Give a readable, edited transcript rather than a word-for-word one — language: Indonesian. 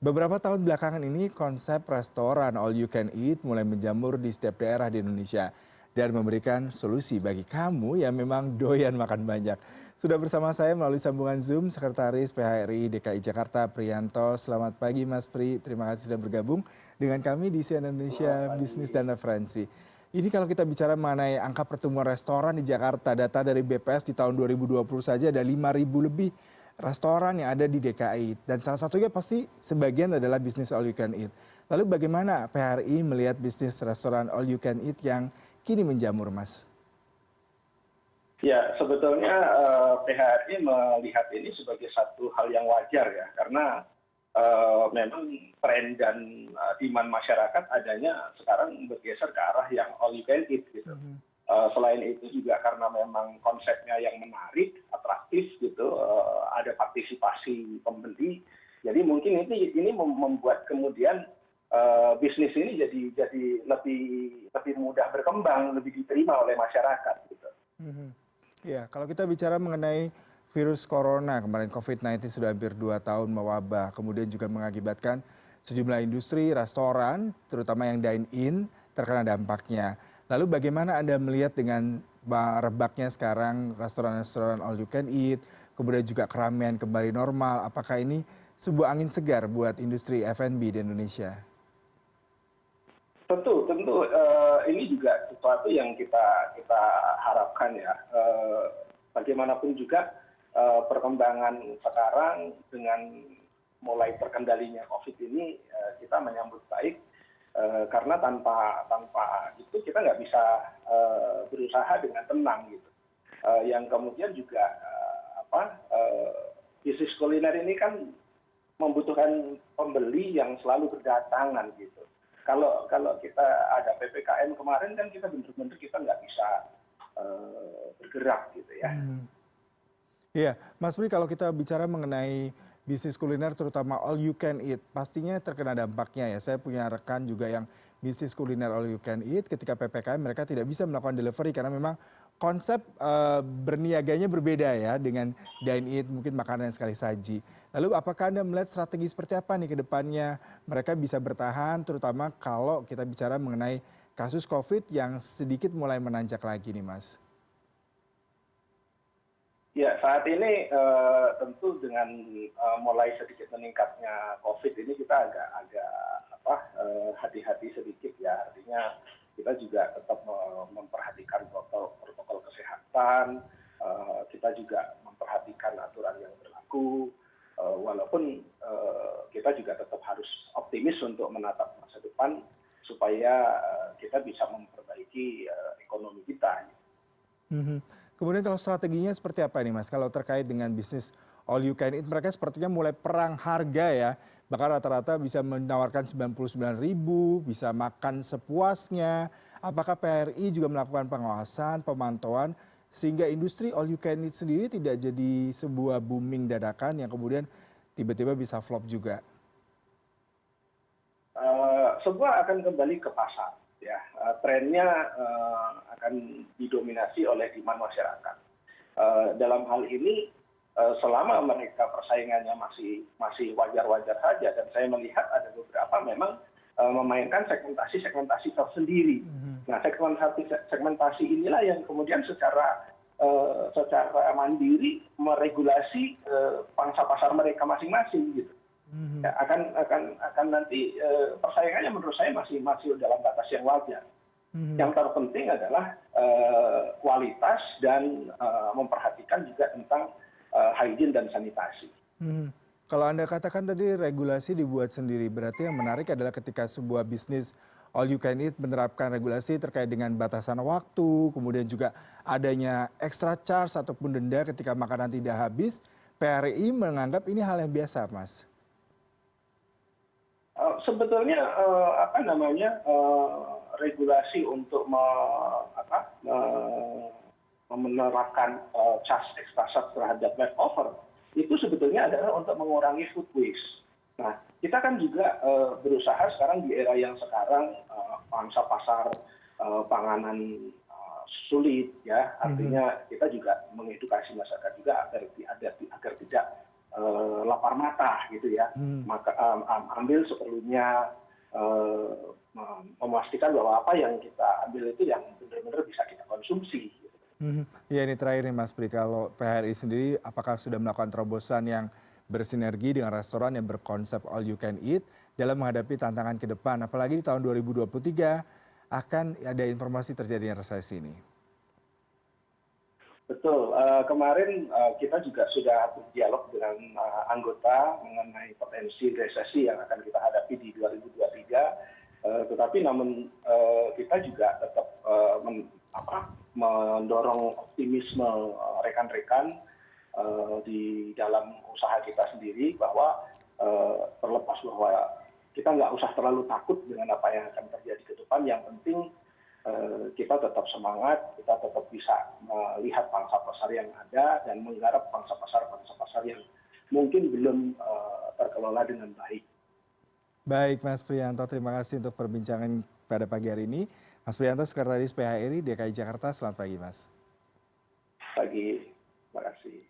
Beberapa tahun belakangan ini konsep restoran all you can eat mulai menjamur di setiap daerah di Indonesia dan memberikan solusi bagi kamu yang memang doyan makan banyak. Sudah bersama saya melalui sambungan Zoom Sekretaris PHRI DKI Jakarta Priyanto. Selamat pagi Mas Pri, terima kasih sudah bergabung dengan kami di CNN Selamat Indonesia Bisnis pagi. dan Referensi. Ini kalau kita bicara mengenai angka pertumbuhan restoran di Jakarta, data dari BPS di tahun 2020 saja ada 5.000 lebih restoran yang ada di DKI dan salah satunya pasti sebagian adalah bisnis all you can eat. Lalu bagaimana PHRI melihat bisnis restoran all you can eat yang kini menjamur, Mas? Ya, sebetulnya PHRI melihat ini sebagai satu hal yang wajar ya, karena memang tren dan demand masyarakat adanya sekarang bergeser ke arah yang all you can eat gitu. Selain itu juga karena memang konsepnya yang menarik, atraktif gitu, ada partisipasi pembeli. Jadi mungkin ini membuat kemudian bisnis ini jadi lebih mudah berkembang, lebih diterima oleh masyarakat gitu. Mhm. Ya, kalau kita bicara mengenai virus corona kemarin COVID-19 sudah hampir 2 tahun mewabah, kemudian juga mengakibatkan sejumlah industri, restoran, terutama yang dine-in, terkena dampaknya. Lalu bagaimana Anda melihat dengan rebaknya sekarang restoran-restoran all you can eat, kemudian juga keramaian kembali normal, apakah ini sebuah angin segar buat industri F&B di Indonesia? Tentu tentu, ini juga sesuatu yang kita kita harapkan ya, bagaimanapun juga, perkembangan sekarang dengan mulai terkendalinya Covid ini, kita menyambut baik, karena tanpa tanpa itu kita nggak bisa, berusaha dengan tenang gitu. Yang kemudian juga, bisnis kuliner ini kan membutuhkan pembeli yang selalu berdatangan gitu. Kalau kita ada PPKM kemarin kan kita benar-benar kita nggak bisa bergerak gitu ya. Hmm. Iya, Mas Bri, kalau kita bicara mengenai bisnis kuliner terutama all you can eat, pastinya terkena dampaknya ya. Saya punya rekan juga yang bisnis kuliner all you can eat, ketika PPKM mereka tidak bisa melakukan delivery karena memang konsep berniaganya berbeda ya dengan dine in, mungkin makanan sekali saji. Lalu apakah Anda melihat strategi seperti apa nih ke depannya mereka bisa bertahan terutama kalau kita bicara mengenai kasus COVID yang sedikit mulai menanjak lagi nih, Mas? Ya, saat ini tentu dengan mulai sedikit meningkatnya COVID ini kita agak agak hati-hati sedikit ya. Artinya kita juga tetap memperhatikan protokol kesehatan, kita juga memperhatikan aturan yang berlaku, walaupun kita juga tetap harus optimis untuk menatap masa depan supaya kita bisa memperbaiki ekonomi kita. Mhm. Kemudian kalau strateginya seperti apa nih Mas? Kalau terkait dengan bisnis all you can eat, mereka sepertinya mulai perang harga ya. Bahkan rata-rata bisa menawarkan 99.000, bisa makan sepuasnya. Apakah PRI juga melakukan pengawasan, pemantauan, sehingga industri all you can eat sendiri tidak jadi sebuah booming dadakan yang kemudian tiba-tiba bisa flop juga? Semua akan kembali ke pasar ya, trennya akan didominasi oleh demand masyarakat. Dalam hal ini, selama mereka persaingannya masih masih wajar-wajar saja dan saya melihat ada beberapa memang memainkan segmentasi-segmentasi tersendiri. Mhm. Nah, segmentasi segmentasi inilah yang kemudian secara mandiri meregulasi pangsa pasar mereka masing-masing gitu. Mhm. Ya, akan nanti persaingannya menurut saya masih dalam batas yang wajar. Mhm. Yang terpenting adalah kualitas dan memperhatikan juga tentang hygiene dan sanitasi. Mhm. Kalau Anda katakan tadi regulasi dibuat sendiri, berarti yang menarik adalah ketika sebuah bisnis all you can eat menerapkan regulasi terkait dengan batasan waktu, kemudian juga adanya extra charge ataupun denda ketika makanan tidak habis, PRI menganggap ini hal yang biasa, Mas. Sebetulnya regulasi untuk menerapkan charge extra charge terhadap leftover itu sebetulnya adalah untuk mengurangi food waste. Nah, kita kan juga berusaha sekarang di era yang sekarang pangsa pasar panganan sulit ya, Mhm. artinya kita juga mengedukasi masyarakat juga agar tidak lapar mata gitu ya. Hmm. Maka ambil seperlunya, memastikan bahwa apa yang kita ambil itu yang benar-benar bisa kita konsumsi. Gitu. Mhm. Iya ini terakhir nih Mas Pri, kalau PHRI sendiri apakah sudah melakukan terobosan yang bersinergi dengan restoran yang berkonsep all you can eat dalam menghadapi tantangan ke depan? Apalagi di tahun 2023 akan ada informasi terjadinya resesi ini. Betul, kemarin kita juga sudah berdialog dengan anggota mengenai potensi resesi yang akan kita hadapi di 2023, tetapi namun kita juga tetap mendorong optimisme rekan-rekan di dalam usaha kita sendiri bahwa terlepas bahwa kita nggak usah terlalu takut dengan apa yang akan terjadi ke depan, yang penting kita tetap semangat, kita tetap bisa melihat pangsa pasar yang ada dan menggarap pangsa pasar yang mungkin belum terkelola dengan baik. Baik Mas Priyanto, terima kasih untuk perbincangan pada pagi hari ini. Mas Priyanto, Sekretaris PHRI DKI Jakarta, selamat pagi Mas. Pagi, terima kasih.